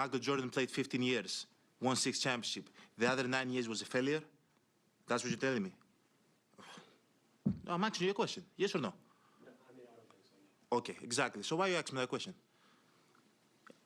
Michael Jordan played 15 years, won 6 championships. The other 9 years was a failure? That's what you're telling me? No, I'm asking you a question. Yes or no? Okay, exactly. So why you asking me that question?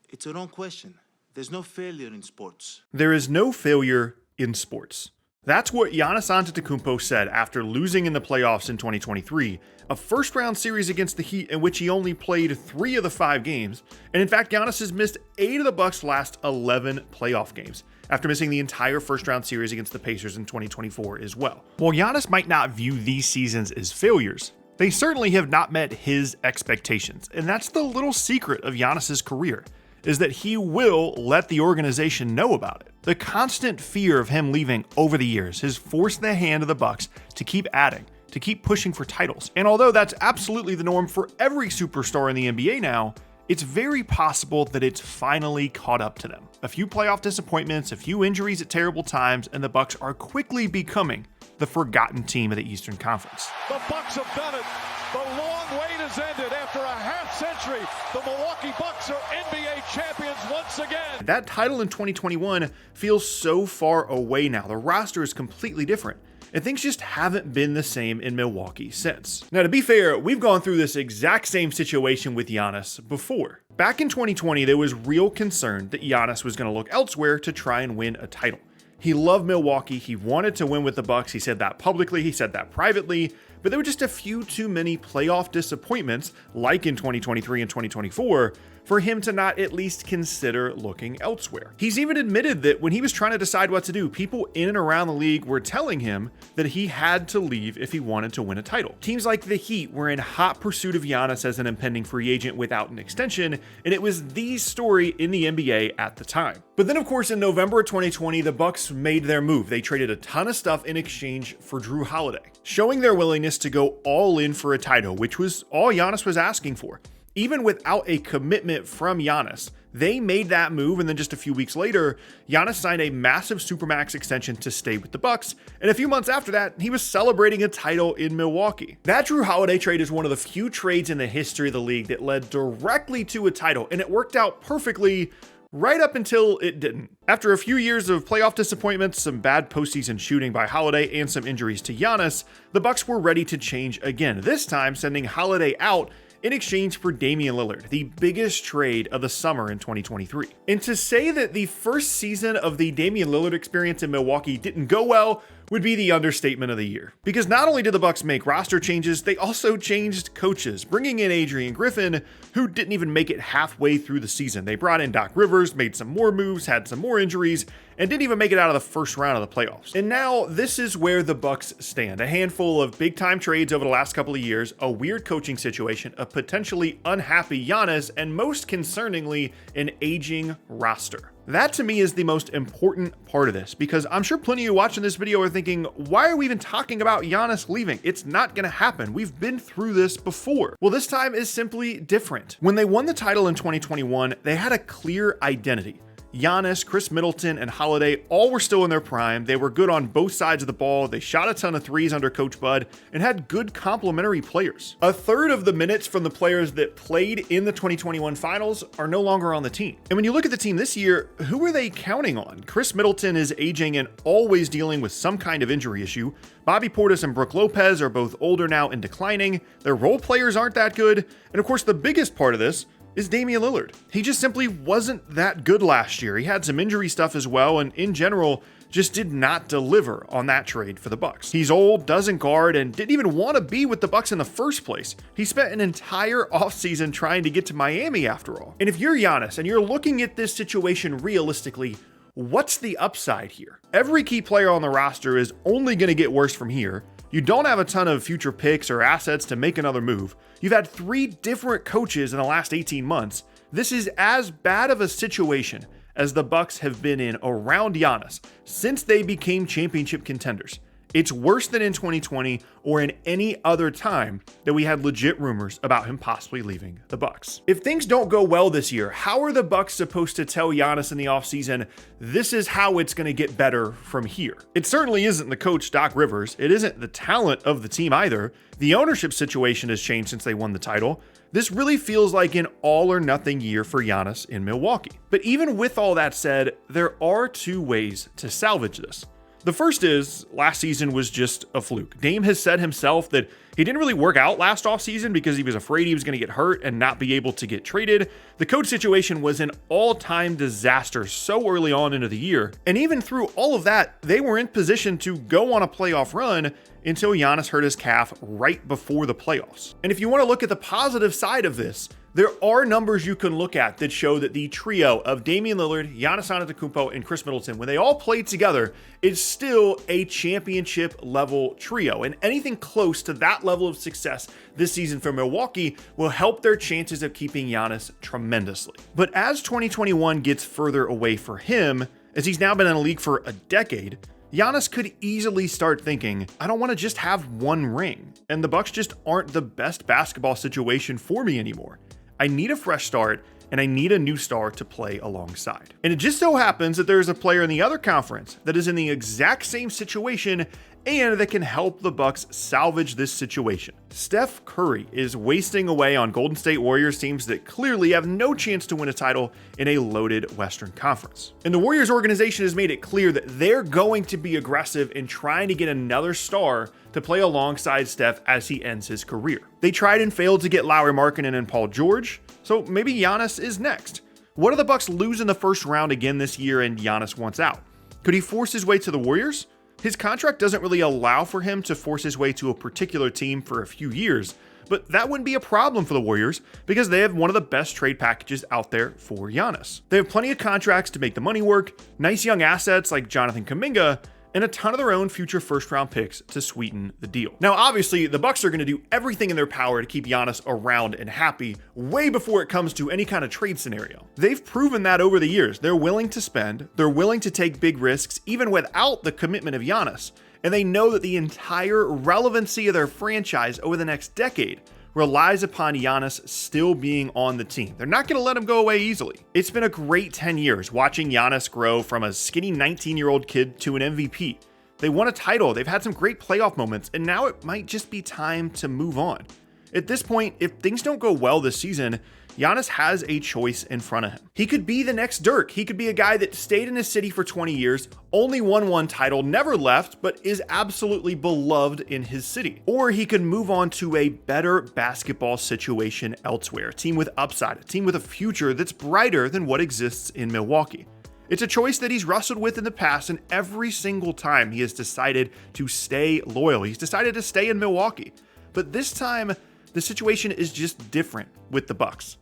It's a wrong question. There's no failure in sports. There is no failure in sports. That's what Giannis Antetokounmpo said after losing in the playoffs in 2023, a first-round series against the Heat in which he only played 3 of the 5 games, and in fact, Giannis has missed 8 of the Bucks' last 11 playoff games, after missing the entire first-round series against the Pacers in 2024 as well. While Giannis might not view these seasons as failures, they certainly have not met his expectations, and that's the little secret of Giannis's career, is that he will let the organization know about it. The constant fear of him leaving over the years has forced the hand of the Bucks to keep adding, to keep pushing for titles. And although that's absolutely the norm for every superstar in the NBA now, it's very possible that it's finally caught up to them. A few playoff disappointments, a few injuries at terrible times, and the Bucks are quickly becoming the forgotten team of the Eastern Conference. The Bucks have done it. The long wait has ended. After a half-century, the Milwaukee Bucks are NBA champions once again. That title in 2021 feels so far away now. The roster is completely different, and things just haven't been the same in Milwaukee since. Now, to be fair, we've gone through this exact same situation with Giannis before. Back in 2020, there was real concern that Giannis was going to look elsewhere to try and win a title. He loved Milwaukee. He wanted to win with the Bucks. He said that publicly. He said that privately. But there were just a few too many playoff disappointments, like in 2023 and 2024, for him to not at least consider looking elsewhere. He's even admitted that when he was trying to decide what to do, people in and around the league were telling him that he had to leave if he wanted to win a title. Teams like the Heat were in hot pursuit of Giannis as an impending free agent without an extension, and it was the story in the NBA at the time. But then, of course, in November of 2020, the Bucks made their move. They traded a ton of stuff in exchange for Jrue Holiday, showing their willingness to go all in for a title, which was all Giannis was asking for. Even without a commitment from Giannis, they made that move, and then just a few weeks later, Giannis signed a massive Supermax extension to stay with the Bucks, and a few months after that, he was celebrating a title in Milwaukee. That Jrue Holiday trade is one of the few trades in the history of the league that led directly to a title, and it worked out perfectly right up until it didn't. After a few years of playoff disappointments, some bad postseason shooting by Holiday, and some injuries to Giannis, the Bucks were ready to change again, this time sending Holiday out in exchange for Damian Lillard, the biggest trade of the summer in 2023. And to say that the first season of the Damian Lillard experience in Milwaukee didn't go well would be the understatement of the year. Because not only did the Bucks make roster changes, they also changed coaches, bringing in Adrian Griffin, who didn't even make it halfway through the season. They brought in Doc Rivers, made some more moves, had some more injuries, and didn't even make it out of the first round of the playoffs. And now this is where the Bucks stand. A handful of big-time trades over the last couple of years, a weird coaching situation, a potentially unhappy Giannis, and most concerningly, an aging roster. That to me is the most important part of this, because I'm sure plenty of you watching this video are thinking, why are we even talking about Giannis leaving? It's not gonna happen. We've been through this before. Well, this time is simply different. When they won the title in 2021, they had a clear identity. Giannis, Chris Middleton, and Holiday all were still in their prime. They were good on both sides of the ball. They shot a ton of threes under Coach Bud and had good complementary players. A third of the minutes from the players that played in the 2021 finals are no longer on the team. And when you look at the team this year, who are they counting on? Chris Middleton is aging and always dealing with some kind of injury issue. Bobby Portis and Brook Lopez are both older now and declining. Their role players aren't that good. And of course, the biggest part of this is Damian Lillard. He just simply wasn't that good last year. He had some injury stuff as well, and in general, just did not deliver on that trade for the Bucks. He's old, doesn't guard, and didn't even want to be with the Bucks in the first place. He spent an entire offseason trying to get to Miami after all. And if you're Giannis and you're looking at this situation realistically, what's the upside here? Every key player on the roster is only going to get worse from here. You don't have a ton of future picks or assets to make another move. You've had 3 different coaches in the last 18 months. This is as bad of a situation as the Bucks have been in around Giannis since they became championship contenders. It's worse than in 2020 or in any other time that we had legit rumors about him possibly leaving the Bucks. If things don't go well this year, how are the Bucks supposed to tell Giannis in the offseason, this is how it's going to get better from here? It certainly isn't the coach, Doc Rivers. It isn't the talent of the team either. The ownership situation has changed since they won the title. This really feels like an all or nothing year for Giannis in Milwaukee. But even with all that said, there are two ways to salvage this. The first is, last season was just a fluke. Dame has said himself that he didn't really work out last offseason because he was afraid he was going to get hurt and not be able to get traded. The coach situation was an all-time disaster so early on into the year. And even through all of that, they were in position to go on a playoff run until Giannis hurt his calf right before the playoffs. And if you want to look at the positive side of this, there are numbers you can look at that show that the trio of Damian Lillard, Giannis Antetokounmpo, and Chris Middleton, when they all played together, is still a championship level trio. And anything close to that level of success this season for Milwaukee will help their chances of keeping Giannis tremendously. But as 2021 gets further away for him, as he's now been in the league for a decade, Giannis could easily start thinking, I don't want to just have one ring, and the Bucks just aren't the best basketball situation for me anymore. I need a fresh start, and I need a new star to play alongside. And it just so happens that there's a player in the other conference that is in the exact same situation and that can help the Bucks salvage this situation. Steph Curry is wasting away on Golden State Warriors teams that clearly have no chance to win a title in a loaded Western Conference. And the Warriors organization has made it clear that they're going to be aggressive in trying to get another star to play alongside Steph as he ends his career. They tried and failed to get Lauri Markkanen and Paul George, so maybe Giannis is next. What do the Bucks lose in the first round again this year and Giannis wants out? Could he force his way to the Warriors? His contract doesn't really allow for him to force his way to a particular team for a few years, but that wouldn't be a problem for the Warriors because they have one of the best trade packages out there for Giannis. They have plenty of contracts to make the money work, nice young assets like Jonathan Kuminga, and a ton of their own future first-round picks to sweeten the deal. Now, obviously, the Bucks are going to do everything in their power to keep Giannis around and happy way before it comes to any kind of trade scenario. They've proven that over the years. They're willing to spend, they're willing to take big risks, even without the commitment of Giannis, and they know that the entire relevancy of their franchise over the next decade relies upon Giannis still being on the team. They're not going to let him go away easily. It's been a great 10 years watching Giannis grow from a skinny 19-year-old kid to an MVP. They won a title, they've had some great playoff moments, and now it might just be time to move on. At this point, if things don't go well this season, Giannis has a choice in front of him. He could be the next Dirk. He could be a guy that stayed in his city for 20 years, only won one title, never left, but is absolutely beloved in his city. Or he could move on to a better basketball situation elsewhere, a team with upside, a team with a future that's brighter than what exists in Milwaukee. It's a choice that he's wrestled with in the past, and every single time he has decided to stay loyal. He's decided to stay in Milwaukee. But this time, the situation is just different with the Bucks.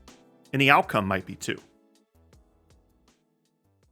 And the outcome might be too.